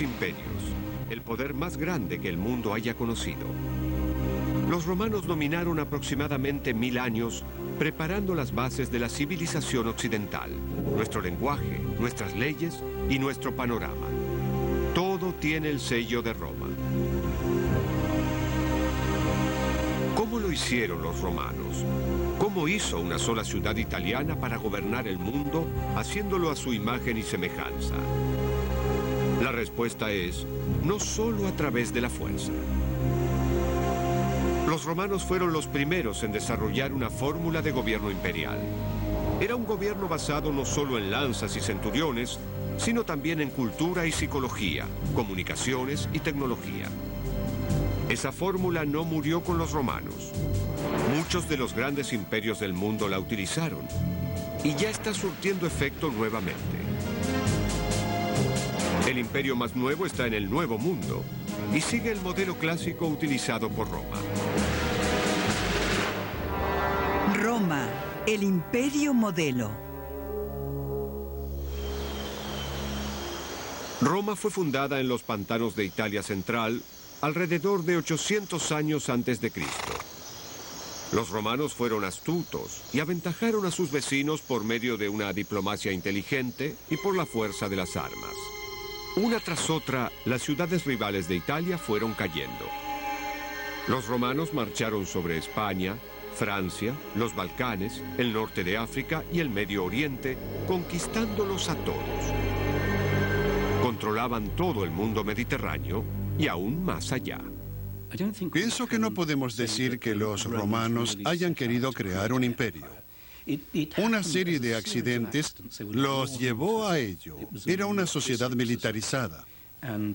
imperios, el poder más grande que el mundo haya conocido. Los romanos dominaron aproximadamente 1000 años preparando las bases de la civilización occidental, nuestro lenguaje, nuestras leyes y nuestro panorama. Todo tiene el sello de Roma. ¿Cómo lo hicieron los romanos? ¿Cómo hizo una sola ciudad italiana para gobernar el mundo, haciéndolo a su imagen y semejanza? La respuesta es, no solo a través de la fuerza. Los romanos fueron los primeros en desarrollar una fórmula de gobierno imperial. Era un gobierno basado no solo en lanzas y centuriones, sino también en cultura y psicología, comunicaciones y tecnología. Esa fórmula no murió con los romanos. Muchos de los grandes imperios del mundo la utilizaron y ya está surtiendo efecto nuevamente. El imperio más nuevo está en el Nuevo Mundo y sigue el modelo clásico utilizado por Roma. Roma, el imperio modelo. Roma fue fundada en los pantanos de Italia Central alrededor de 800 años antes de Cristo. Los romanos fueron astutos y aventajaron a sus vecinos por medio de una diplomacia inteligente y por la fuerza de las armas. Una tras otra, las ciudades rivales de Italia fueron cayendo. Los romanos marcharon sobre España, Francia, los Balcanes, el norte de África y el Medio Oriente, conquistándolos a todos. Controlaban todo el mundo mediterráneo y aún más allá. Pienso que no podemos decir que los romanos hayan querido crear un imperio. Una serie de accidentes los llevó a ello. Era una sociedad militarizada.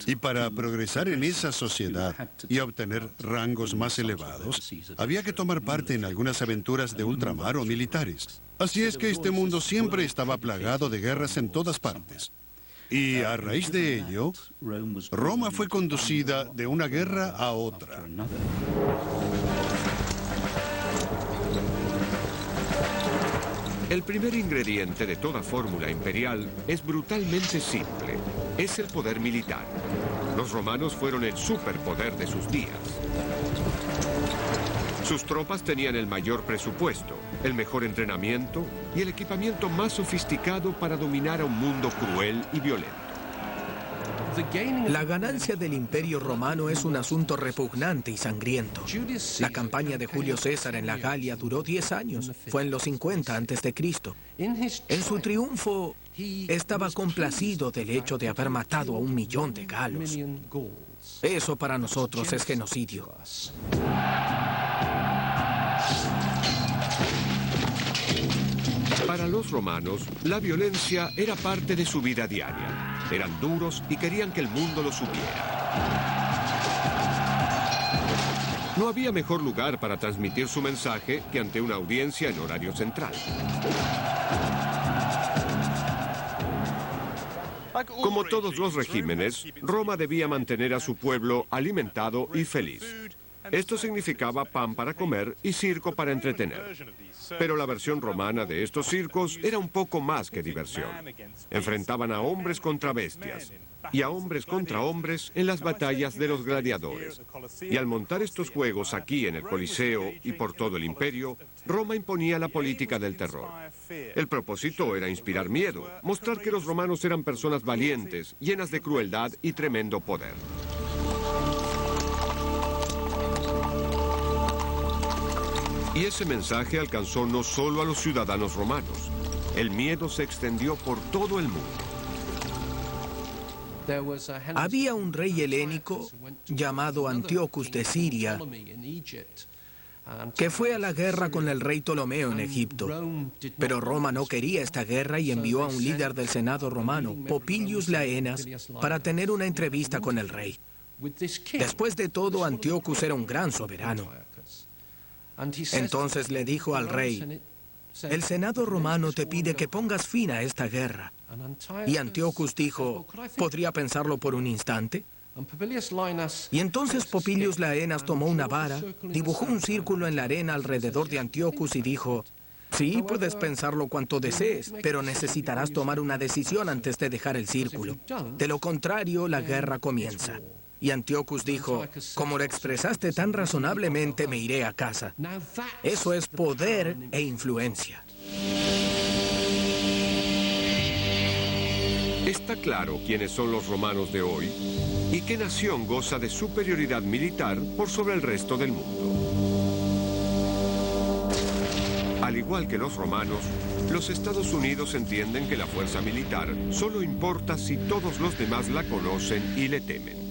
Y para progresar en esa sociedad y obtener rangos más elevados, había que tomar parte en algunas aventuras de ultramar o militares. Así es que este mundo siempre estaba plagado de guerras en todas partes. Y a raíz de ello, Roma fue conducida de una guerra a otra. El primer ingrediente de toda fórmula imperial es brutalmente simple. Es el poder militar. Los romanos fueron el superpoder de sus días. Sus tropas tenían el mayor presupuesto, el mejor entrenamiento y el equipamiento más sofisticado para dominar a un mundo cruel y violento. La ganancia del Imperio Romano es un asunto repugnante y sangriento. La campaña de Julio César en la Galia duró 10 años. Fue en los 50 a.C. En su triunfo, estaba complacido del hecho de haber matado a 1 millón de galos. Eso para nosotros es genocidio. Para los romanos, la violencia era parte de su vida diaria. Eran duros y querían que el mundo lo supiera. No había mejor lugar para transmitir su mensaje que ante una audiencia en horario central. Como todos los regímenes, Roma debía mantener a su pueblo alimentado y feliz. Esto significaba pan para comer y circo para entretener. Pero la versión romana de estos circos era un poco más que diversión. Enfrentaban a hombres contra bestias y a hombres contra hombres en las batallas de los gladiadores. Y al montar estos juegos aquí en el Coliseo y por todo el imperio, Roma imponía la política del terror. El propósito era inspirar miedo, mostrar que los romanos eran personas valientes, llenas de crueldad y tremendo poder. Y ese mensaje alcanzó no solo a los ciudadanos romanos. El miedo se extendió por todo el mundo. Había un rey helénico llamado Antíoco de Siria que fue a la guerra con el rey Ptolomeo en Egipto. Pero Roma no quería esta guerra y envió a un líder del Senado romano, Popilius Laenas, para tener una entrevista con el rey. Después de todo, Antíoco era un gran soberano. Entonces le dijo al rey, el Senado romano te pide que pongas fin a esta guerra. Y Antíoco dijo, ¿podría pensarlo por un instante? Y entonces Popilius Laenas tomó una vara, dibujó un círculo en la arena alrededor de Antíoco y dijo, Sí, puedes pensarlo cuanto desees, pero necesitarás tomar una decisión antes de dejar el círculo. De lo contrario, la guerra comienza. Y Antiochus dijo, como lo expresaste tan razonablemente, me iré a casa. Eso es poder e influencia. Está claro quiénes son los romanos de hoy y qué nación goza de superioridad militar por sobre el resto del mundo. Al igual que los romanos, los Estados Unidos entienden que la fuerza militar solo importa si todos los demás la conocen y le temen.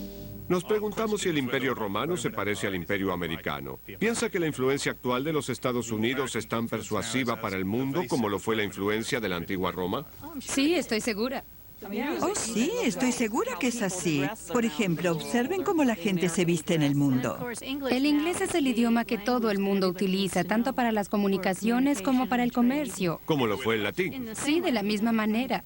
Nos preguntamos si el Imperio Romano se parece al Imperio Americano. ¿Piensa que la influencia actual de los Estados Unidos es tan persuasiva para el mundo como lo fue la influencia de la antigua Roma? Sí, estoy segura. Oh, sí, estoy segura que es así. Por ejemplo, observen cómo la gente se viste en el mundo. El inglés es el idioma que todo el mundo utiliza, tanto para las comunicaciones como para el comercio. Como lo fue el latín. Sí, de la misma manera.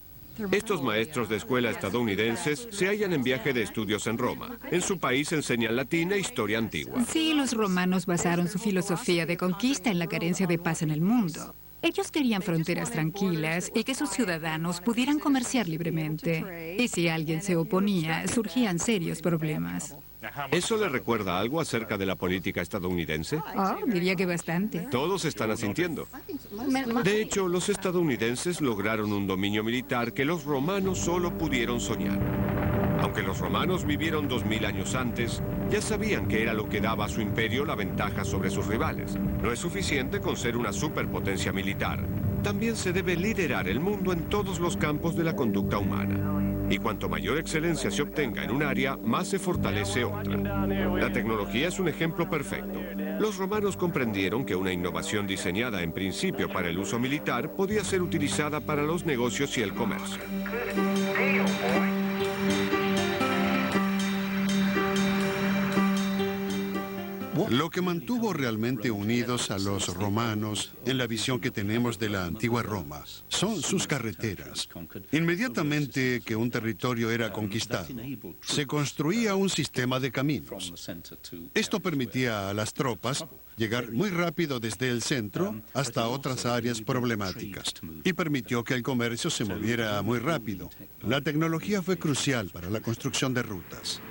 Estos maestros de escuela estadounidenses se hallan en viaje de estudios en Roma. En su país enseñan latín e historia antigua. Sí, los romanos basaron su filosofía de conquista en la carencia de paz en el mundo. Ellos querían fronteras tranquilas y que sus ciudadanos pudieran comerciar libremente. Y si alguien se oponía, surgían serios problemas. ¿Eso le recuerda algo acerca de la política estadounidense? Oh, diría que bastante. Todos están asintiendo. De hecho, los estadounidenses lograron un dominio militar que los romanos solo pudieron soñar. Aunque los romanos vivieron 2000 años antes, ya sabían que era lo que daba a su imperio la ventaja sobre sus rivales. No es suficiente con ser una superpotencia militar. También se debe liderar el mundo en todos los campos de la conducta humana. Y cuanto mayor excelencia se obtenga en un área, más se fortalece otra. La tecnología es un ejemplo perfecto. Los romanos comprendieron que una innovación diseñada en principio para el uso militar podía ser utilizada para los negocios y el comercio. Lo que mantuvo realmente unidos a los romanos en la visión que tenemos de la antigua Roma son sus carreteras. Inmediatamente que un territorio era conquistado, se construía un sistema de caminos. Esto permitía a las tropas llegar muy rápido desde el centro hasta otras áreas problemáticas y permitió que el comercio se moviera muy rápido. La tecnología fue crucial para la construcción de rutas.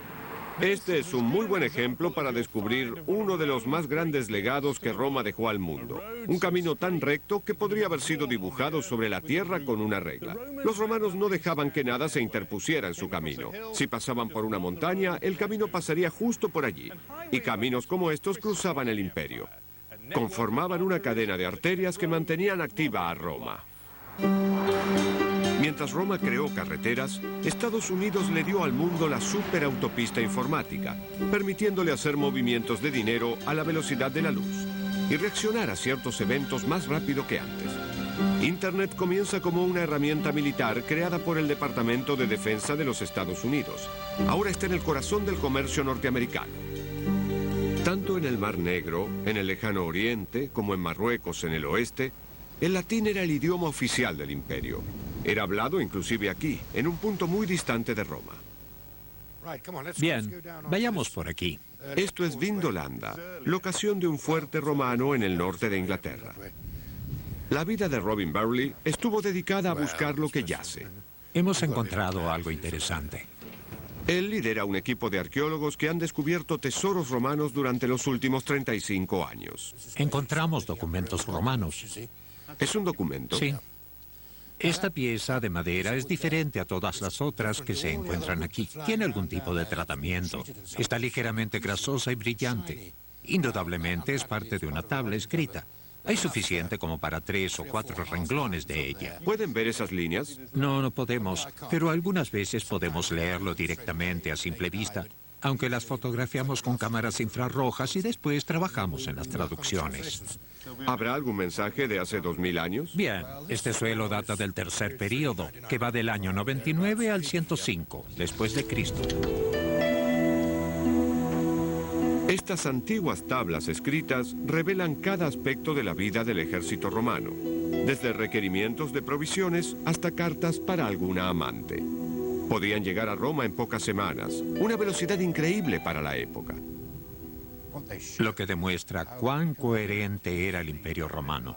Este es un muy buen ejemplo para descubrir uno de los más grandes legados que Roma dejó al mundo. Un camino tan recto que podría haber sido dibujado sobre la tierra con una regla. Los romanos no dejaban que nada se interpusiera en su camino. Si pasaban por una montaña, el camino pasaría justo por allí. Y caminos como estos cruzaban el imperio. Conformaban una cadena de arterias que mantenían activa a Roma. Mientras Roma creó carreteras, Estados Unidos le dio al mundo la superautopista informática, permitiéndole hacer movimientos de dinero a la velocidad de la luz y reaccionar a ciertos eventos más rápido que antes. Internet comienza como una herramienta militar creada por el Departamento de Defensa de los Estados Unidos. Ahora está en el corazón del comercio norteamericano. Tanto en el Mar Negro, en el Lejano Oriente, como en Marruecos, en el oeste, el latín era el idioma oficial del imperio. Era hablado inclusive aquí, en un punto muy distante de Roma. Bien, vayamos por aquí. Esto es Vindolanda, locación de un fuerte romano en el norte de Inglaterra. La vida de Robin Burley estuvo dedicada a buscar lo que yace. Hemos encontrado algo interesante. Él lidera un equipo de arqueólogos que han descubierto tesoros romanos durante los últimos 35 años. Encontramos documentos romanos. ¿Es un documento? Sí. Esta pieza de madera es diferente a todas las otras que se encuentran aquí. Tiene algún tipo de tratamiento. Está ligeramente grasosa y brillante. Indudablemente es parte de una tabla escrita. Hay suficiente como para 3 o 4 renglones de ella. ¿Pueden ver esas líneas? No, no podemos, pero algunas veces podemos leerlo directamente a simple vista, aunque las fotografiamos con cámaras infrarrojas y después trabajamos en las traducciones. ¿Habrá algún mensaje de hace 2000 años? Bien, este suelo data del tercer período, que va del año 99 al 105, después de Cristo. Estas antiguas tablas escritas revelan cada aspecto de la vida del ejército romano, desde requerimientos de provisiones hasta cartas para alguna amante. Podían llegar a Roma en pocas semanas, una velocidad increíble para la época. Lo que demuestra cuán coherente era el Imperio Romano.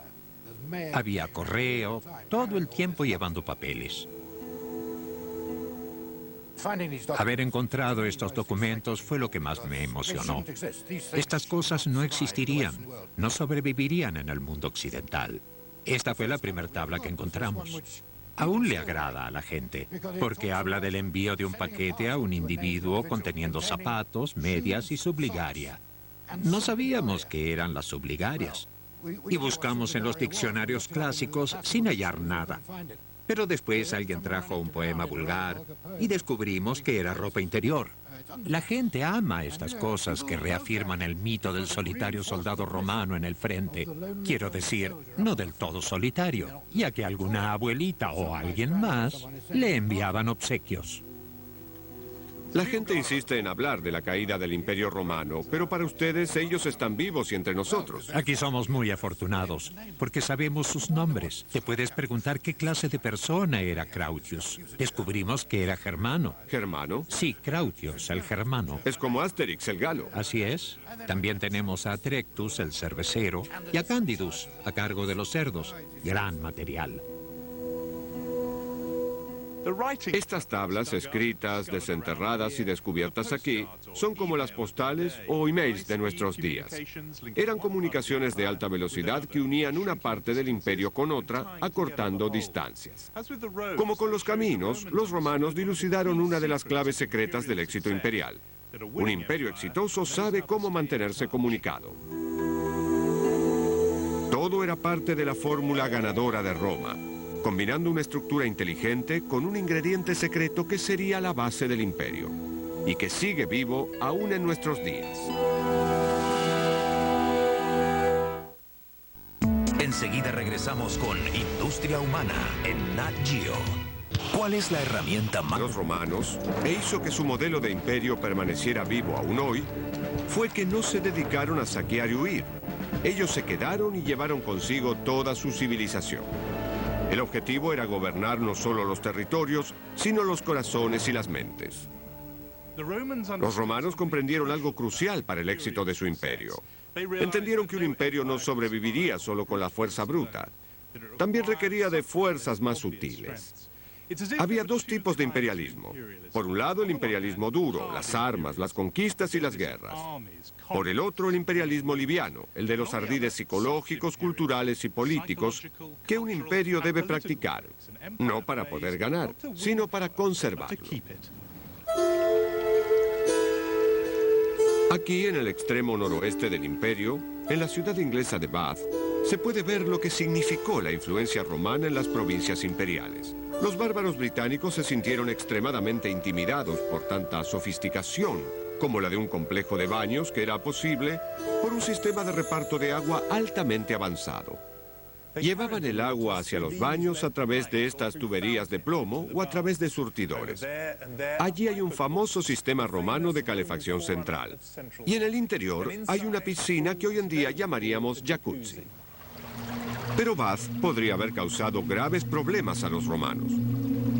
Había correo, todo el tiempo llevando papeles. Haber encontrado estos documentos fue lo que más me emocionó. Estas cosas no existirían, no sobrevivirían en el mundo occidental. Esta fue la primera tabla que encontramos. Aún le agrada a la gente, porque habla del envío de un paquete a un individuo conteniendo zapatos, medias y subligaria. No sabíamos qué eran las subligarias, y buscamos en los diccionarios clásicos sin hallar nada. Pero después alguien trajo un poema vulgar y descubrimos que era ropa interior. La gente ama estas cosas que reafirman el mito del solitario soldado romano en el frente. Quiero decir, no del todo solitario, ya que alguna abuelita o alguien más le enviaban obsequios. La gente insiste en hablar de la caída del Imperio Romano, pero para ustedes ellos están vivos y entre nosotros. Aquí somos muy afortunados, porque sabemos sus nombres. Te puedes preguntar qué clase de persona era Crautius. Descubrimos que era germano. ¿Germano? Sí, Crautius, el germano. Es como Asterix, el galo. Así es. También tenemos a Trectus, el cervecero, y a Candidus, a cargo de los cerdos. Gran material. Estas tablas escritas, desenterradas y descubiertas aquí son como las postales o emails de nuestros días. Eran comunicaciones de alta velocidad que unían una parte del imperio con otra, acortando distancias. Como con los caminos, los romanos dilucidaron una de las claves secretas del éxito imperial. Un imperio exitoso sabe cómo mantenerse comunicado. Todo era parte de la fórmula ganadora de Roma, combinando una estructura inteligente con un ingrediente secreto que sería la base del imperio, y que sigue vivo aún en nuestros días. Enseguida regresamos con Industria Humana en Nat Geo. ¿Cuál es la herramienta más... Los romanos, e hizo que su modelo de imperio permaneciera vivo aún hoy, fue que no se dedicaron a saquear y huir. Ellos se quedaron y llevaron consigo toda su civilización. El objetivo era gobernar no solo los territorios, sino los corazones y las mentes. Los romanos comprendieron algo crucial para el éxito de su imperio. Entendieron que un imperio no sobreviviría solo con la fuerza bruta. También requería de fuerzas más sutiles. Había dos tipos de imperialismo. Por un lado, el imperialismo duro, las armas, las conquistas y las guerras. Por el otro, el imperialismo liviano, el de los ardides psicológicos, culturales y políticos que un imperio debe practicar, no para poder ganar, sino para conservarlo. Aquí, en el extremo noroeste del imperio, en la ciudad inglesa de Bath, se puede ver lo que significó la influencia romana en las provincias imperiales. Los bárbaros británicos se sintieron extremadamente intimidados por tanta sofisticación, como la de un complejo de baños que era posible por un sistema de reparto de agua altamente avanzado. Llevaban el agua hacia los baños a través de estas tuberías de plomo o a través de surtidores. Allí hay un famoso sistema romano de calefacción central. Y en el interior hay una piscina que hoy en día llamaríamos jacuzzi. Pero Bath podría haber causado graves problemas a los romanos.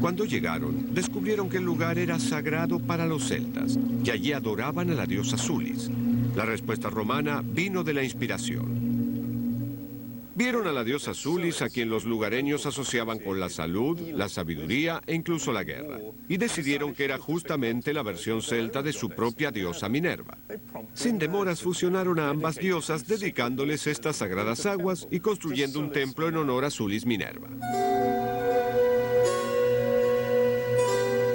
Cuando llegaron, descubrieron que el lugar era sagrado para los celtas, y allí adoraban a la diosa Sulis. La respuesta romana vino de la inspiración. Vieron a la diosa Sulis, a quien los lugareños asociaban con la salud, la sabiduría e incluso la guerra, y decidieron que era justamente la versión celta de su propia diosa Minerva. Sin demoras fusionaron a ambas diosas, dedicándoles estas sagradas aguas y construyendo un templo en honor a Sulis Minerva.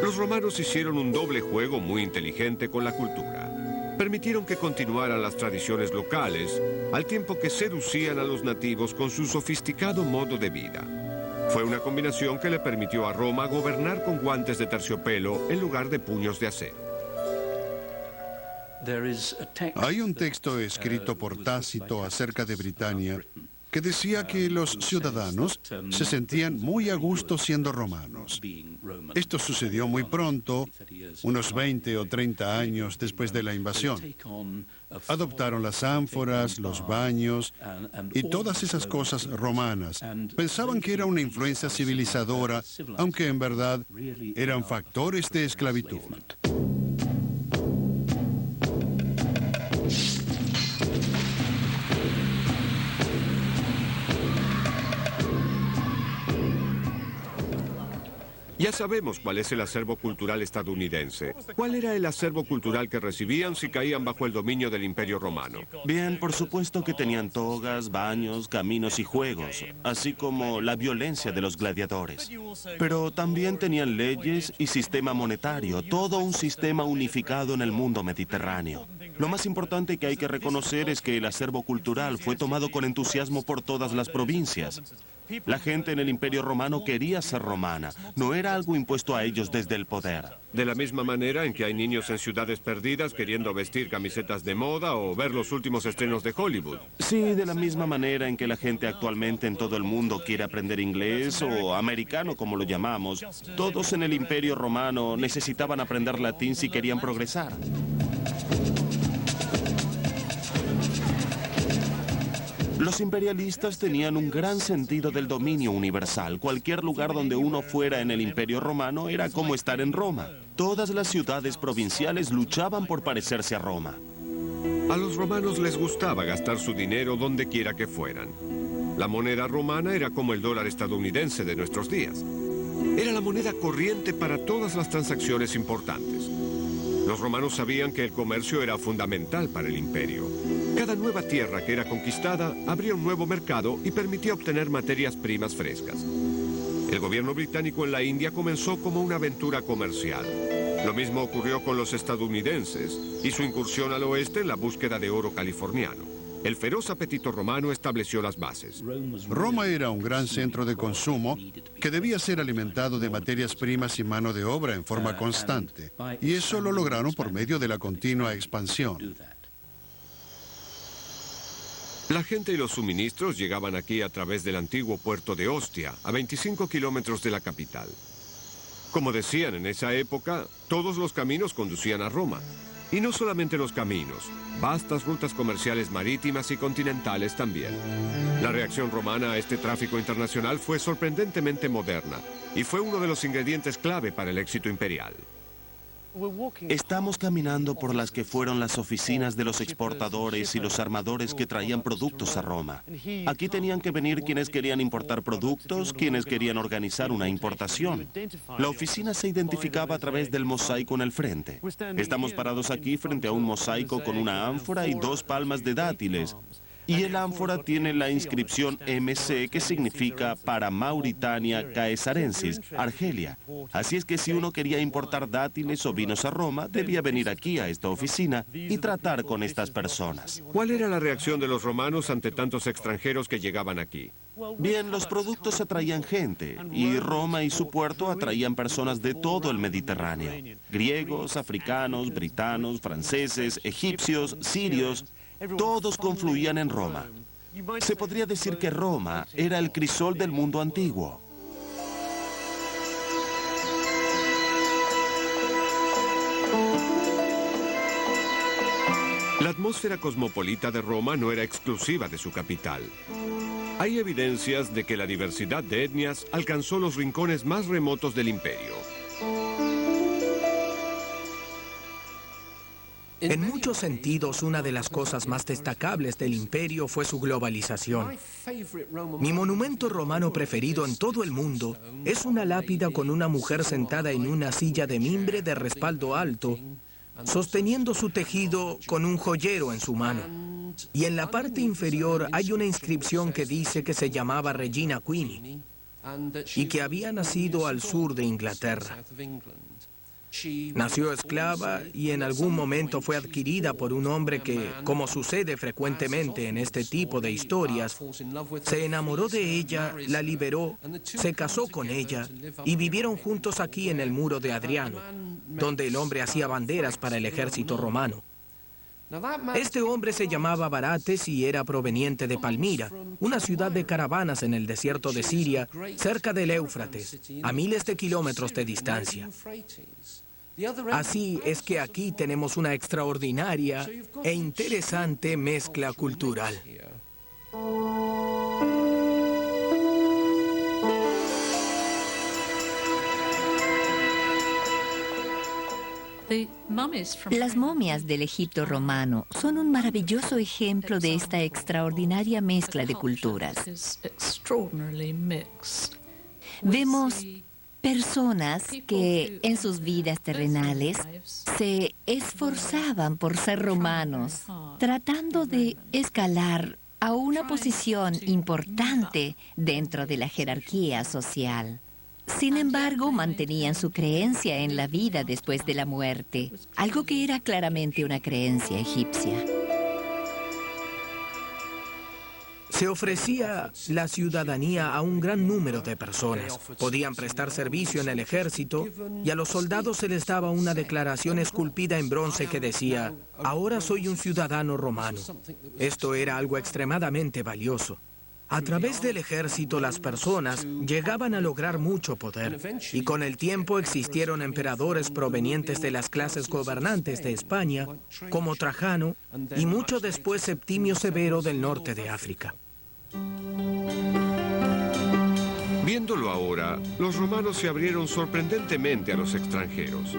Los romanos hicieron un doble juego muy inteligente con la cultura. Permitieron que continuaran las tradiciones locales, al tiempo que seducían a los nativos con su sofisticado modo de vida. Fue una combinación que le permitió a Roma gobernar con guantes de terciopelo en lugar de puños de acero. Hay un texto escrito por Tácito acerca de Britania que decía que los ciudadanos se sentían muy a gusto siendo romanos. Esto sucedió muy pronto, unos 20 o 30 años después de la invasión. Adoptaron las ánforas, los baños y todas esas cosas romanas. Pensaban que era una influencia civilizadora, aunque en verdad eran factores de esclavitud. Ya sabemos cuál es el acervo cultural estadounidense. ¿Cuál era el acervo cultural que recibían si caían bajo el dominio del Imperio Romano? Bien, por supuesto que tenían togas, baños, caminos y juegos, así como la violencia de los gladiadores. Pero también tenían leyes y sistema monetario, todo un sistema unificado en el mundo mediterráneo. Lo más importante que hay que reconocer es que el acervo cultural fue tomado con entusiasmo por todas las provincias. La gente en el Imperio Romano quería ser romana, no era algo impuesto a ellos desde el poder. De la misma manera en que hay niños en ciudades perdidas queriendo vestir camisetas de moda o ver los últimos estrenos de Hollywood. Sí, de la misma manera en que la gente actualmente en todo el mundo quiere aprender inglés o americano, como lo llamamos. Todos en el Imperio Romano necesitaban aprender latín si querían progresar. Los imperialistas tenían un gran sentido del dominio universal. Cualquier lugar donde uno fuera en el Imperio Romano era como estar en Roma. Todas las ciudades provinciales luchaban por parecerse a Roma. A los romanos les gustaba gastar su dinero donde quiera que fueran. La moneda romana era como el dólar estadounidense de nuestros días. Era la moneda corriente para todas las transacciones importantes. Los romanos sabían que el comercio era fundamental para el imperio. Cada nueva tierra que era conquistada abría un nuevo mercado y permitía obtener materias primas frescas. El gobierno británico en la India comenzó como una aventura comercial. Lo mismo ocurrió con los estadounidenses y su incursión al oeste en la búsqueda de oro californiano. El feroz apetito romano estableció las bases. Roma era un gran centro de consumo que debía ser alimentado de materias primas y mano de obra en forma constante. Y eso lo lograron por medio de la continua expansión. La gente y los suministros llegaban aquí a través del antiguo puerto de Ostia, a 25 kilómetros de la capital. Como decían en esa época, todos los caminos conducían a Roma. Y no solamente los caminos, vastas rutas comerciales marítimas y continentales también. La reacción romana a este tráfico internacional fue sorprendentemente moderna y fue uno de los ingredientes clave para el éxito imperial. Estamos caminando por las que fueron las oficinas de los exportadores y los armadores que traían productos a Roma. Aquí tenían que venir quienes querían importar productos, quienes querían organizar una importación. La oficina se identificaba a través del mosaico en el frente. Estamos parados aquí frente a un mosaico con una ánfora y 2 palmas de dátiles. Y el ánfora tiene la inscripción MC, que significa para Mauritania Caesarensis, Argelia. Así es que si uno quería importar dátiles o vinos a Roma, debía venir aquí a esta oficina y tratar con estas personas. ¿Cuál era la reacción de los romanos ante tantos extranjeros que llegaban aquí? Bien, los productos atraían gente, y Roma y su puerto atraían personas de todo el Mediterráneo. Griegos, africanos, britanos, franceses, egipcios, sirios. Todos confluían en Roma. Se podría decir que Roma era el crisol del mundo antiguo. La atmósfera cosmopolita de Roma no era exclusiva de su capital. Hay evidencias de que la diversidad de etnias alcanzó los rincones más remotos del imperio. En muchos sentidos, una de las cosas más destacables del imperio fue su globalización. Mi monumento romano preferido en todo el mundo es una lápida con una mujer sentada en una silla de mimbre de respaldo alto, sosteniendo su tejido con un joyero en su mano. Y en la parte inferior hay una inscripción que dice que se llamaba Regina Queenie y que había nacido al sur de Inglaterra. Nació esclava y en algún momento fue adquirida por un hombre que, como sucede frecuentemente en este tipo de historias, se enamoró de ella, la liberó, se casó con ella y vivieron juntos aquí en el muro de Adriano, donde el hombre hacía banderas para el ejército romano. Este hombre se llamaba Barates y era proveniente de Palmira, una ciudad de caravanas en el desierto de Siria, cerca del Éufrates, a miles de kilómetros de distancia. Así es que aquí tenemos una extraordinaria e interesante mezcla cultural. Las momias del Egipto romano son un maravilloso ejemplo de esta extraordinaria mezcla de culturas. Vemos Personas que en sus vidas terrenales se esforzaban por ser romanos, tratando de escalar a una posición importante dentro de la jerarquía social. Sin embargo, mantenían su creencia en la vida después de la muerte, algo que era claramente una creencia egipcia. Se ofrecía la ciudadanía a un gran número de personas. Podían prestar servicio en el ejército y a los soldados se les daba una declaración esculpida en bronce que decía: ahora soy un ciudadano romano. Esto era algo extremadamente valioso. A través del ejército las personas llegaban a lograr mucho poder y con el tiempo existieron emperadores provenientes de las clases gobernantes de España, como Trajano y mucho después Septimio Severo del norte de África. Viéndolo ahora, los romanos se abrieron sorprendentemente a los extranjeros.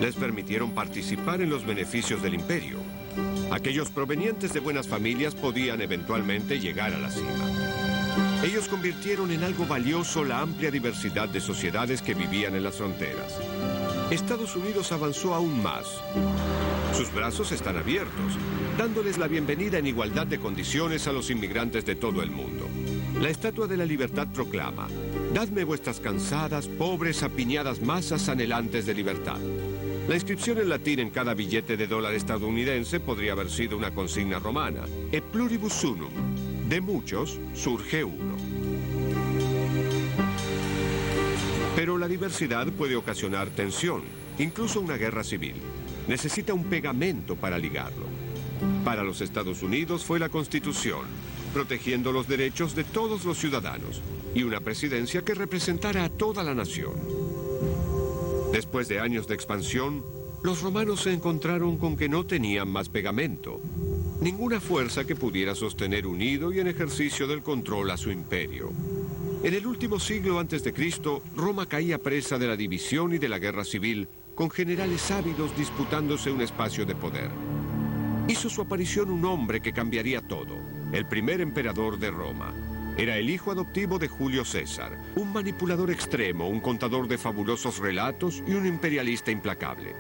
Les permitieron participar en los beneficios del imperio. Aquellos provenientes de buenas familias podían eventualmente llegar a la cima. Ellos convirtieron en algo valioso la amplia diversidad de sociedades que vivían en las fronteras. Estados Unidos avanzó aún más. Sus brazos están abiertos, dándoles la bienvenida en igualdad de condiciones a los inmigrantes de todo el mundo. La Estatua de la Libertad proclama: dadme vuestras cansadas, pobres, apiñadas masas anhelantes de libertad. La inscripción en latín en cada billete de dólar estadounidense podría haber sido una consigna romana: et pluribus unum. De muchos surge uno. Pero la diversidad puede ocasionar tensión, incluso una guerra civil. Necesita un pegamento para ligarlo. Para los Estados Unidos fue la Constitución, protegiendo los derechos de todos los ciudadanos, y una presidencia que representara a toda la nación. Después de años de expansión, los romanos se encontraron con que no tenían más pegamento, ninguna fuerza que pudiera sostener unido y en ejercicio del control a su imperio. En el último siglo antes de Cristo, Roma caía presa de la división y de la guerra civil, con generales ávidos disputándose un espacio de poder. Hizo su aparición un hombre que cambiaría todo, el primer emperador de Roma. Era el hijo adoptivo de Julio César, un manipulador extremo, un contador de fabulosos relatos y un imperialista implacable.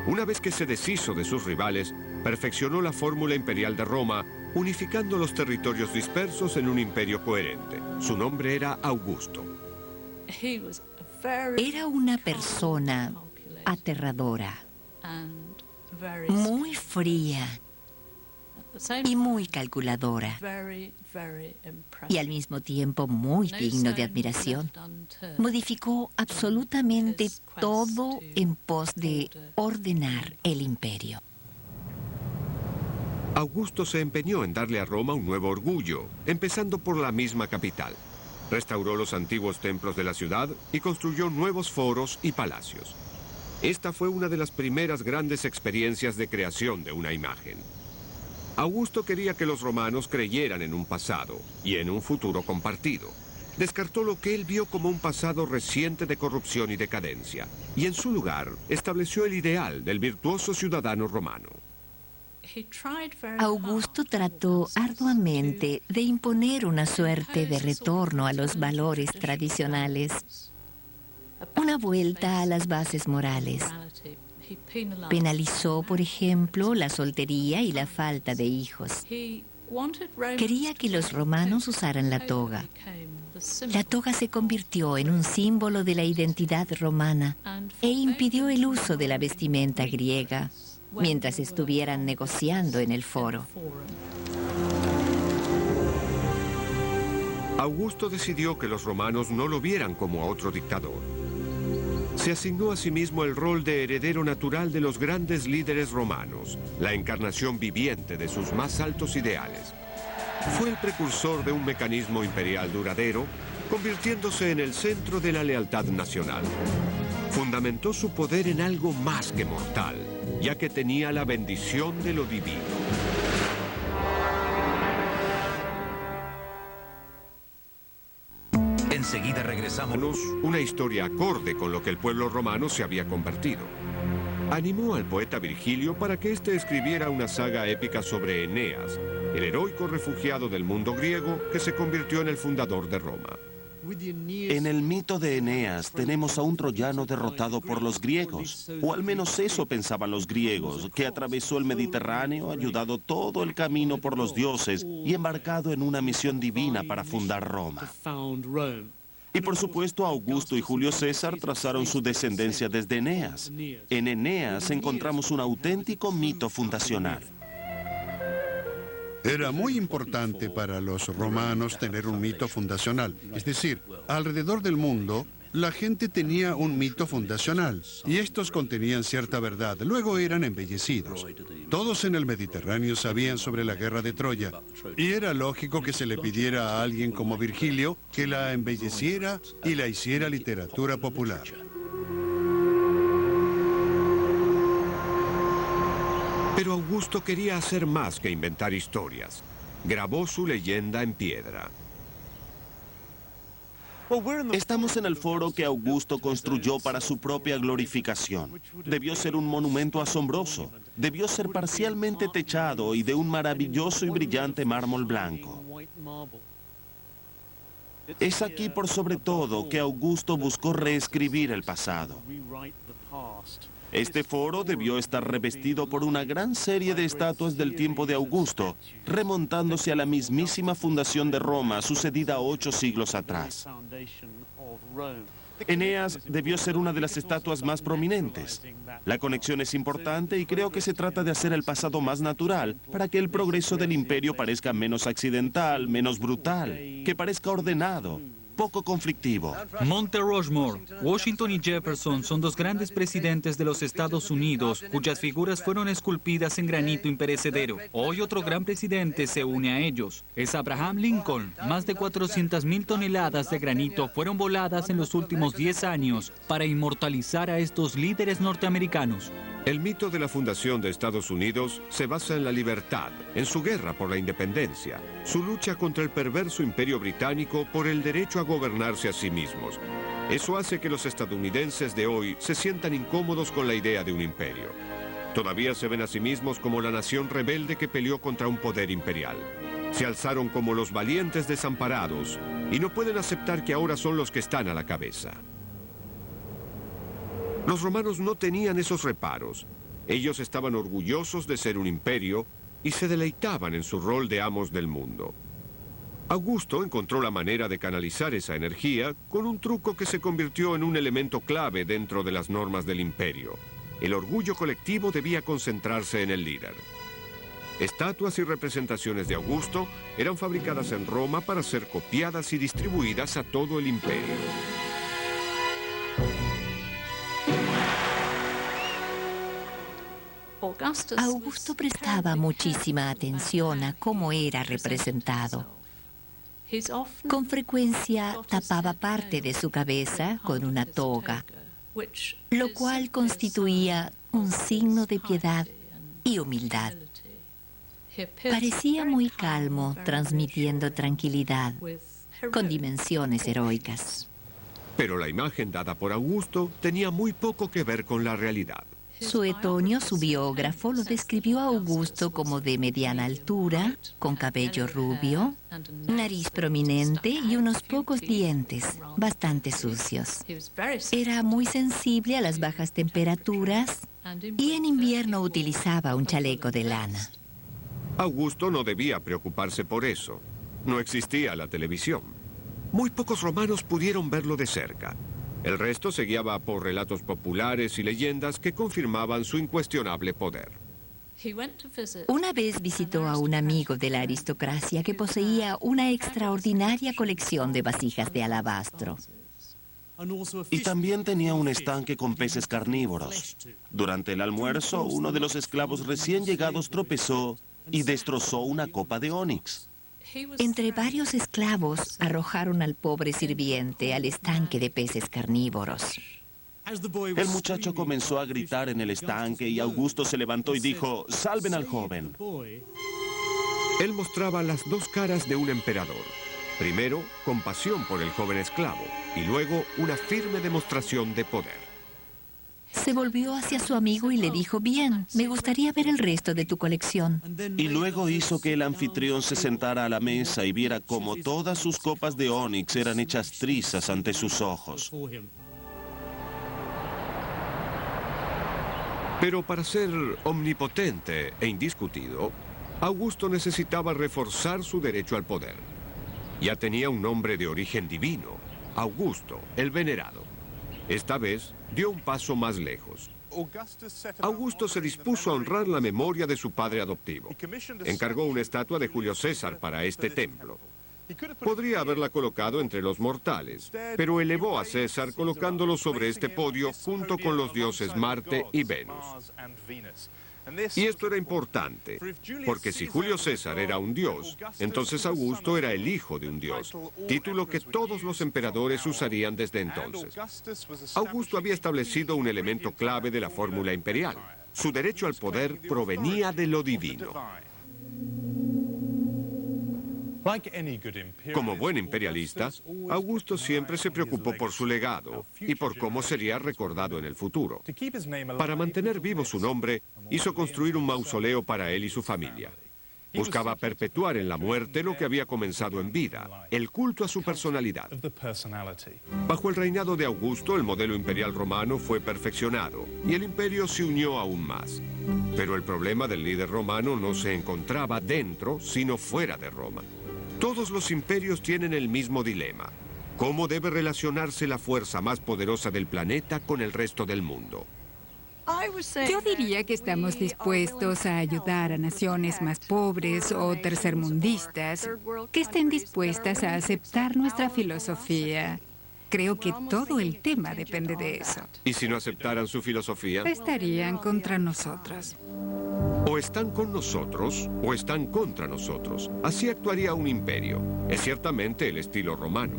Una vez que se deshizo de sus rivales, perfeccionó la fórmula imperial de Roma, unificando los territorios dispersos en un imperio coherente. Su nombre era Augusto. Era una persona aterradora, muy fría y muy calculadora, y al mismo tiempo muy digno de admiración. Modificó absolutamente todo en pos de ordenar el imperio. Augusto se empeñó en darle a Roma un nuevo orgullo, empezando por la misma capital. Restauró los antiguos templos de la ciudad y construyó nuevos foros y palacios. Esta fue una de las primeras grandes experiencias de creación de una imagen. Augusto quería que los romanos creyeran en un pasado y en un futuro compartido. Descartó lo que él vio como un pasado reciente de corrupción y decadencia, y en su lugar estableció el ideal del virtuoso ciudadano romano. Augusto trató arduamente de imponer una suerte de retorno a los valores tradicionales, una vuelta a las bases morales. Penalizó, por ejemplo, la soltería y la falta de hijos. Quería que los romanos usaran la toga. La toga se convirtió en un símbolo de la identidad romana e impidió el uso de la vestimenta griega mientras estuvieran negociando en el foro. Augusto decidió que los romanos no lo vieran como a otro dictador. Se asignó a sí mismo el rol de heredero natural de los grandes líderes romanos, la encarnación viviente de sus más altos ideales. Fue el precursor de un mecanismo imperial duradero, convirtiéndose en el centro de la lealtad nacional. Fundamentó su poder en algo más que mortal, ya que tenía la bendición de lo divino. Enseguida regresamos. Una historia acorde con lo que el pueblo romano se había convertido. Animó al poeta Virgilio para que éste escribiera una saga épica sobre Eneas, el heroico refugiado del mundo griego que se convirtió en el fundador de Roma. En el mito de Eneas tenemos a un troyano derrotado por los griegos, o al menos eso pensaban los griegos, que atravesó el Mediterráneo, ayudado todo el camino por los dioses y embarcado en una misión divina para fundar Roma. Y por supuesto Augusto y Julio César trazaron su descendencia desde Eneas. En Eneas encontramos un auténtico mito fundacional. Era muy importante para los romanos tener un mito fundacional. Es decir, alrededor del mundo, la gente tenía un mito fundacional, y estos contenían cierta verdad, luego eran embellecidos. Todos en el Mediterráneo sabían sobre la guerra de Troya, y era lógico que se le pidiera a alguien como Virgilio que la embelleciera y la hiciera literatura popular. Pero Augusto quería hacer más que inventar historias. Grabó su leyenda en piedra. Estamos en el foro que Augusto construyó para su propia glorificación. Debió ser un monumento asombroso. Debió ser parcialmente techado y de un maravilloso y brillante mármol blanco. Es aquí por sobre todo que Augusto buscó reescribir el pasado. Este foro debió estar revestido por una gran serie de estatuas del tiempo de Augusto, remontándose a la mismísima fundación de Roma, sucedida 8 siglos atrás. Eneas debió ser una de las estatuas más prominentes. La conexión es importante y creo que se trata de hacer el pasado más natural para que el progreso del imperio parezca menos accidental, menos brutal, que parezca ordenado, poco conflictivo. Monte Rushmore, Washington y Jefferson son dos grandes presidentes de los Estados Unidos cuyas figuras fueron esculpidas en granito imperecedero. Hoy otro gran presidente se une a ellos. Es Abraham Lincoln. Más de 400.000 toneladas de granito fueron voladas en los últimos 10 años para inmortalizar a estos líderes norteamericanos. El mito de la fundación de Estados Unidos se basa en la libertad, en su guerra por la independencia, su lucha contra el perverso imperio británico por el derecho a gobernarse a sí mismos. Eso hace que los estadounidenses de hoy se sientan incómodos con la idea de un imperio. Todavía se ven a sí mismos como la nación rebelde que peleó contra un poder imperial. Se alzaron como los valientes desamparados y no pueden aceptar que ahora son los que están a la cabeza. Los romanos no tenían esos reparos. Ellos estaban orgullosos de ser un imperio y se deleitaban en su rol de amos del mundo. Augusto encontró la manera de canalizar esa energía con un truco que se convirtió en un elemento clave dentro de las normas del imperio. El orgullo colectivo debía concentrarse en el líder. Estatuas y representaciones de Augusto eran fabricadas en Roma para ser copiadas y distribuidas a todo el imperio. Augusto prestaba muchísima atención a cómo era representado. Con frecuencia tapaba parte de su cabeza con una toga, lo cual constituía un signo de piedad y humildad. Parecía muy calmo, transmitiendo tranquilidad, con dimensiones heroicas. Pero la imagen dada por Augusto tenía muy poco que ver con la realidad. Suetonio, su biógrafo, lo describió a Augusto como de mediana altura, con cabello rubio, nariz prominente y unos pocos dientes, bastante sucios. Era muy sensible a las bajas temperaturas y en invierno utilizaba un chaleco de lana. Augusto no debía preocuparse por eso. No existía la televisión. Muy pocos romanos pudieron verlo de cerca. El resto se guiaba por relatos populares y leyendas que confirmaban su incuestionable poder. Una vez visitó a un amigo de la aristocracia que poseía una extraordinaria colección de vasijas de alabastro. Y también tenía un estanque con peces carnívoros. Durante el almuerzo, uno de los esclavos recién llegados tropezó y destrozó una copa de ónix. Entre varios esclavos arrojaron al pobre sirviente al estanque de peces carnívoros. El muchacho comenzó a gritar en el estanque y Augusto se levantó y dijo: «Salven al joven». Él mostraba las dos caras de un emperador. Primero, compasión por el joven esclavo, y luego una firme demostración de poder. Se volvió hacia su amigo y le dijo, bien, me gustaría ver el resto de tu colección. Y luego hizo que el anfitrión se sentara a la mesa y viera cómo todas sus copas de ónix eran hechas trizas ante sus ojos. Pero para ser omnipotente e indiscutido, Augusto necesitaba reforzar su derecho al poder. Ya tenía un nombre de origen divino, Augusto, el Venerado. Esta vez dio un paso más lejos. Augusto se dispuso a honrar la memoria de su padre adoptivo. Encargó una estatua de Julio César para este templo. Podría haberla colocado entre los mortales, pero elevó a César colocándolo sobre este podio junto con los dioses Marte y Venus. Y esto era importante, porque si Julio César era un dios, entonces Augusto era el hijo de un dios, título que todos los emperadores usarían desde entonces. Augusto había establecido un elemento clave de la fórmula imperial. Su derecho al poder provenía de lo divino. Como buen imperialista, Augusto siempre se preocupó por su legado y por cómo sería recordado en el futuro. Para mantener vivo su nombre, hizo construir un mausoleo para él y su familia. Buscaba perpetuar en la muerte lo que había comenzado en vida, el culto a su personalidad. Bajo el reinado de Augusto, el modelo imperial romano fue perfeccionado y el imperio se unió aún más. Pero el problema del líder romano no se encontraba dentro, sino fuera de Roma. Todos los imperios tienen el mismo dilema. ¿Cómo debe relacionarse la fuerza más poderosa del planeta con el resto del mundo? Yo diría que estamos dispuestos a ayudar a naciones más pobres o tercermundistas que estén dispuestas a aceptar nuestra filosofía. Creo que todo el tema depende de eso. ¿Y si no aceptaran su filosofía? Estarían contra nosotros. O están con nosotros o están contra nosotros. Así actuaría un imperio. Es ciertamente el estilo romano.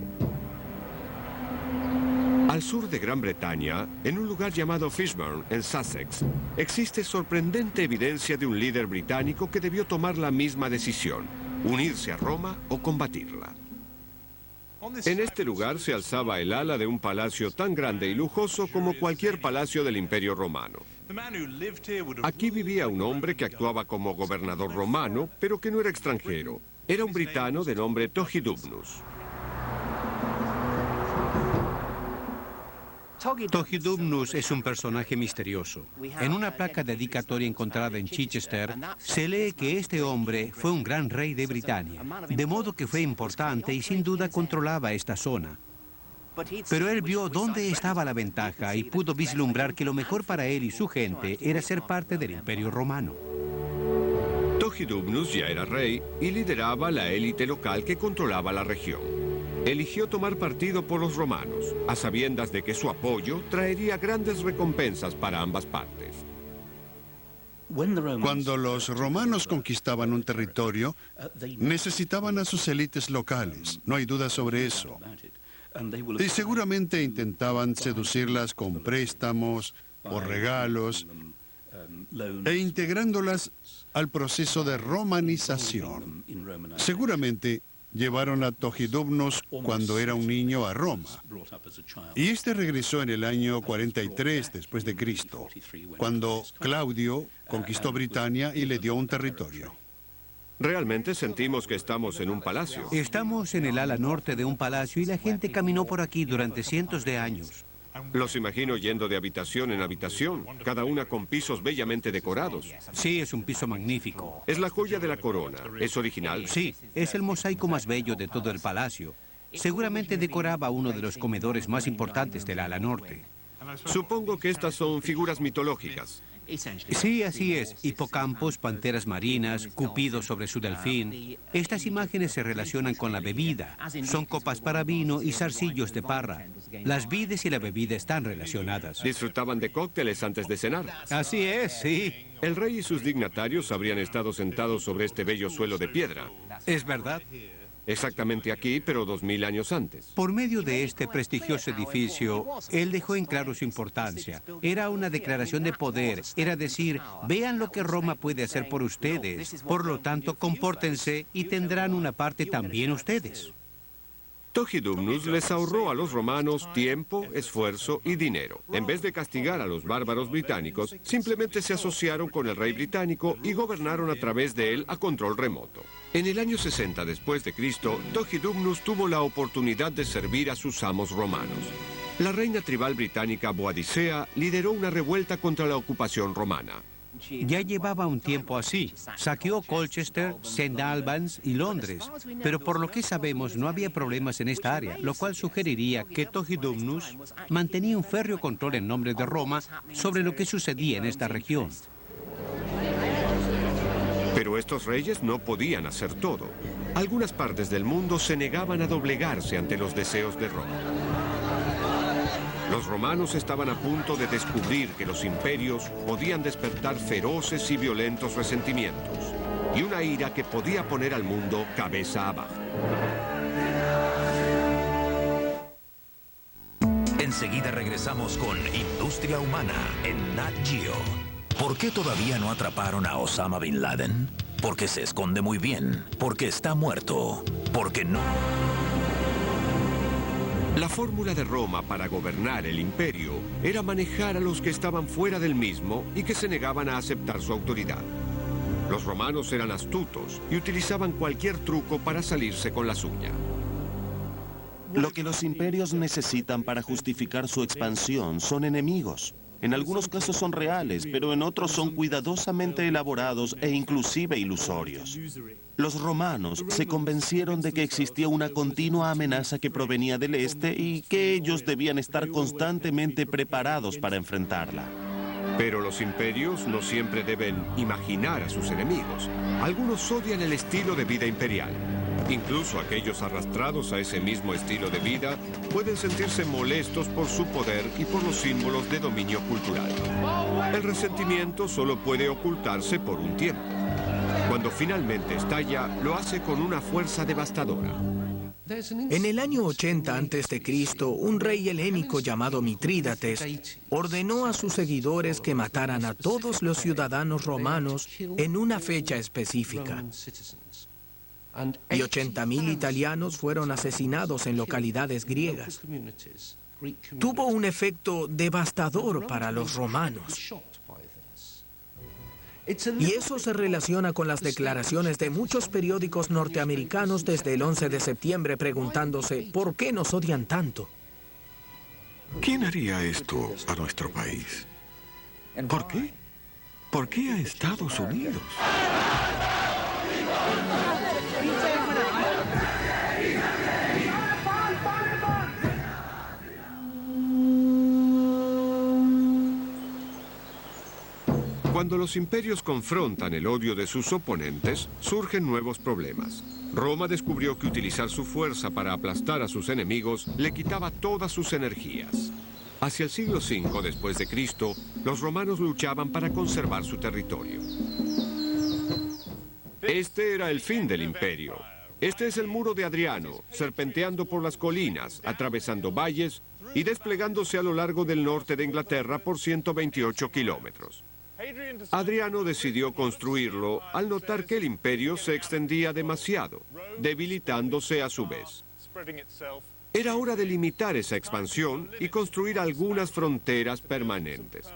Al sur de Gran Bretaña, en un lugar llamado Fishburn, en Sussex, existe sorprendente evidencia de un líder británico que debió tomar la misma decisión: unirse a Roma o combatirla. En este lugar se alzaba el ala de un palacio tan grande y lujoso como cualquier palacio del Imperio Romano. Aquí vivía un hombre que actuaba como gobernador romano, pero que no era extranjero. Era un britano de nombre Tohidubnus. Tohidubnus es un personaje misterioso. En una placa dedicatoria encontrada en Chichester, se lee que este hombre fue un gran rey de Britania, de modo que fue importante y sin duda controlaba esta zona. Pero él vio dónde estaba la ventaja y pudo vislumbrar que lo mejor para él y su gente era ser parte del Imperio Romano. Tohidubnus ya era rey y lideraba la élite local que controlaba la región. Eligió tomar partido por los romanos, a sabiendas de que su apoyo traería grandes recompensas para ambas partes. Cuando los romanos conquistaban un territorio, necesitaban a sus élites locales, no hay duda sobre eso. Y seguramente intentaban seducirlas con préstamos o regalos e integrándolas al proceso de romanización. Seguramente llevaron a Tohidubnus cuando era un niño a Roma. Y este regresó en el año 43 después de Cristo, cuando Claudio conquistó Britania y le dio un territorio. Realmente sentimos que estamos en un palacio. Estamos en el ala norte de un palacio y la gente caminó por aquí durante cientos de años. Los imagino yendo de habitación en habitación, cada una con pisos bellamente decorados. Sí, es un piso magnífico. Es la joya de la corona. ¿Es original? Sí, es el mosaico más bello de todo el palacio. Seguramente decoraba uno de los comedores más importantes del ala norte. Supongo que estas son figuras mitológicas. Sí, así es. Hipocampos, panteras marinas, Cupido sobre su delfín. Estas imágenes se relacionan con la bebida. Son copas para vino y zarcillos de parra. Las vides y la bebida están relacionadas. ¿Disfrutaban de cócteles antes de cenar? Así es, sí. El rey y sus dignatarios habrían estado sentados sobre este bello suelo de piedra. Es verdad. Exactamente aquí, pero 2000 años antes. Por medio de este prestigioso edificio, él dejó en claro su importancia. Era una declaración de poder, era decir, vean lo que Roma puede hacer por ustedes. Por lo tanto, compórtense y tendrán una parte también ustedes. Tohidumnus les ahorró a los romanos tiempo, esfuerzo y dinero. En vez de castigar a los bárbaros británicos, simplemente se asociaron con el rey británico y gobernaron a través de él a control remoto. En el año 60 después de Cristo, Tohidumnus tuvo la oportunidad de servir a sus amos romanos. La reina tribal británica Boadicea lideró una revuelta contra la ocupación romana. Ya llevaba un tiempo así. Saqueó Colchester, St. Albans y Londres. Pero por lo que sabemos no había problemas en esta área, lo cual sugeriría que Tohidumnus mantenía un férreo control en nombre de Roma sobre lo que sucedía en esta región. Pero estos reyes no podían hacer todo. Algunas partes del mundo se negaban a doblegarse ante los deseos de Roma. Los romanos estaban a punto de descubrir que los imperios podían despertar feroces y violentos resentimientos y una ira que podía poner al mundo cabeza abajo. Enseguida regresamos con Industria Humana en Nat Geo. ¿Por qué todavía no atraparon a Osama Bin Laden? Porque se esconde muy bien, porque está muerto, porque no... La fórmula de Roma para gobernar el imperio era manejar a los que estaban fuera del mismo y que se negaban a aceptar su autoridad. Los romanos eran astutos y utilizaban cualquier truco para salirse con la suya. Lo que los imperios necesitan para justificar su expansión son enemigos. En algunos casos son reales, pero en otros son cuidadosamente elaborados e inclusive ilusorios. Los romanos se convencieron de que existía una continua amenaza que provenía del este y que ellos debían estar constantemente preparados para enfrentarla. Pero los imperios no siempre deben imaginar a sus enemigos. Algunos odian el estilo de vida imperial. Incluso aquellos arrastrados a ese mismo estilo de vida pueden sentirse molestos por su poder y por los símbolos de dominio cultural. El resentimiento solo puede ocultarse por un tiempo. Cuando finalmente estalla, lo hace con una fuerza devastadora. En el año 80 a.C., un rey helénico llamado Mitrídates ordenó a sus seguidores que mataran a todos los ciudadanos romanos en una fecha específica. Y 80.000 italianos fueron asesinados en localidades griegas. Tuvo un efecto devastador para los romanos. Y eso se relaciona con las declaraciones de muchos periódicos norteamericanos desde el 11 de septiembre preguntándose ¿por qué nos odian tanto? ¿Quién haría esto a nuestro país? ¿Por qué? ¿Por qué a Estados Unidos? Cuando los imperios confrontan el odio de sus oponentes, surgen nuevos problemas. Roma descubrió que utilizar su fuerza para aplastar a sus enemigos le quitaba todas sus energías. Hacia el siglo V después de Cristo, los romanos luchaban para conservar su territorio. Este era el fin del imperio. Este es el muro de Adriano, serpenteando por las colinas, atravesando valles y desplegándose a lo largo del norte de Inglaterra por 128 kilómetros. Adriano decidió construirlo al notar que el imperio se extendía demasiado, debilitándose a su vez. Era hora de limitar esa expansión y construir algunas fronteras permanentes.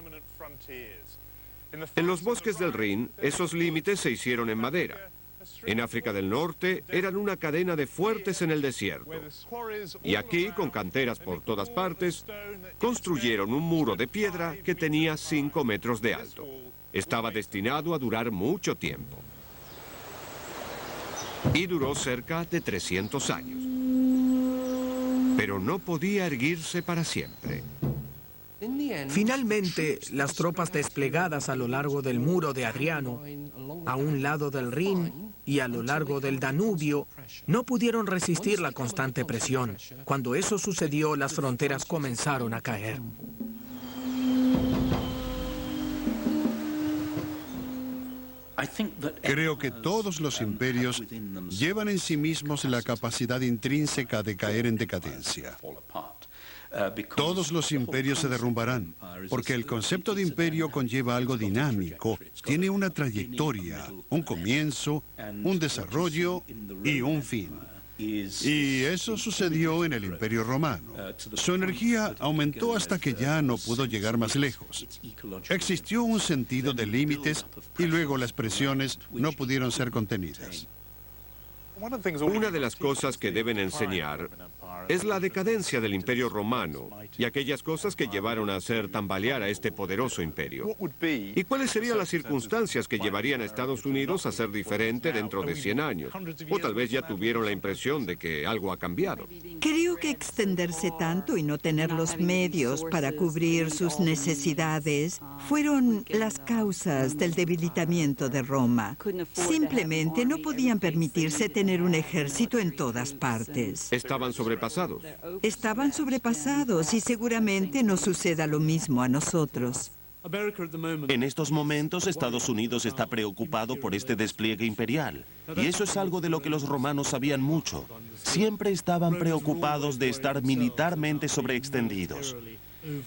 En los bosques del Rin, esos límites se hicieron en madera. En África del Norte, eran una cadena de fuertes en el desierto. Y aquí, con canteras por todas partes, construyeron un muro de piedra que tenía 5 metros de alto. Estaba destinado a durar mucho tiempo. Y duró cerca de 300 años. Pero no podía erguirse para siempre. Finalmente, las tropas desplegadas a lo largo del muro de Adriano, a un lado del Rin y a lo largo del Danubio, no pudieron resistir la constante presión. Cuando eso sucedió, las fronteras comenzaron a caer. Creo que todos los imperios llevan en sí mismos la capacidad intrínseca de caer en decadencia. Todos los imperios se derrumbarán, porque el concepto de imperio conlleva algo dinámico, tiene una trayectoria, un comienzo, un desarrollo y un fin. Y eso sucedió en el Imperio Romano. Su energía aumentó hasta que ya no pudo llegar más lejos. Existió un sentido de límites y luego las presiones no pudieron ser contenidas. Una de las cosas que deben enseñar es la decadencia del Imperio Romano y aquellas cosas que llevaron a hacer tambalear a este poderoso imperio. ¿Y cuáles serían las circunstancias que llevarían a Estados Unidos a ser diferente dentro de 100 años? O tal vez ya tuvieron la impresión de que algo ha cambiado. Creo que extenderse tanto y no tener los medios para cubrir sus necesidades fueron las causas del debilitamiento de Roma. Simplemente no podían permitirse tener un ejército en todas partes. Estaban sobrepasados. Estaban sobrepasados y seguramente nos suceda lo mismo a nosotros. En estos momentos, Estados Unidos está preocupado por este despliegue imperial. Y eso es algo de lo que los romanos sabían mucho. Siempre estaban preocupados de estar militarmente sobreextendidos.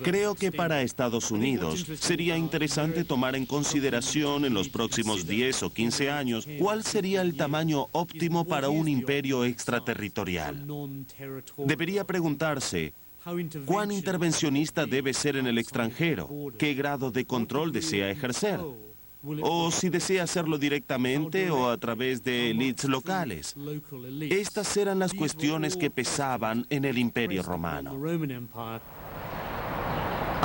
Creo que para Estados Unidos sería interesante tomar en consideración en los próximos 10 o 15 años cuál sería el tamaño óptimo para un imperio extraterritorial. Debería preguntarse, ¿cuán intervencionista debe ser en el extranjero? ¿Qué grado de control desea ejercer? O si desea hacerlo directamente o a través de élites locales. Estas eran las cuestiones que pesaban en el Imperio Romano.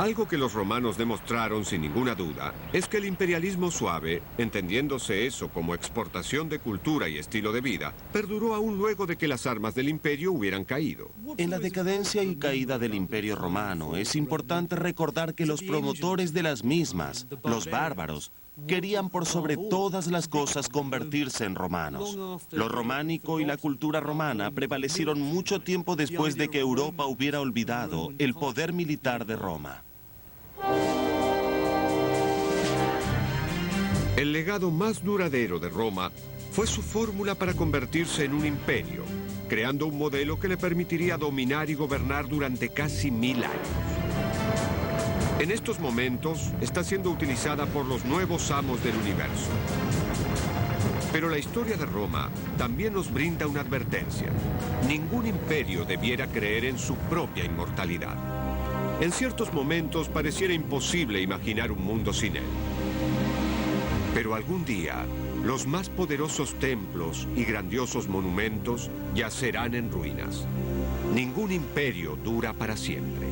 Algo que los romanos demostraron sin ninguna duda es que el imperialismo suave, entendiéndose eso como exportación de cultura y estilo de vida, perduró aún luego de que las armas del imperio hubieran caído. En la decadencia y caída del Imperio Romano es importante recordar que los promotores de las mismas, los bárbaros, querían por sobre todas las cosas convertirse en romanos. Lo románico y la cultura romana prevalecieron mucho tiempo después de que Europa hubiera olvidado el poder militar de Roma. El legado más duradero de Roma fue su fórmula para convertirse en un imperio, creando un modelo que le permitiría dominar y gobernar durante casi 1000 años. En estos momentos está siendo utilizada por los nuevos amos del universo. Pero la historia de Roma también nos brinda una advertencia. Ningún imperio debiera creer en su propia inmortalidad. En ciertos momentos pareciera imposible imaginar un mundo sin él. Pero algún día, los más poderosos templos y grandiosos monumentos yacerán en ruinas. Ningún imperio dura para siempre.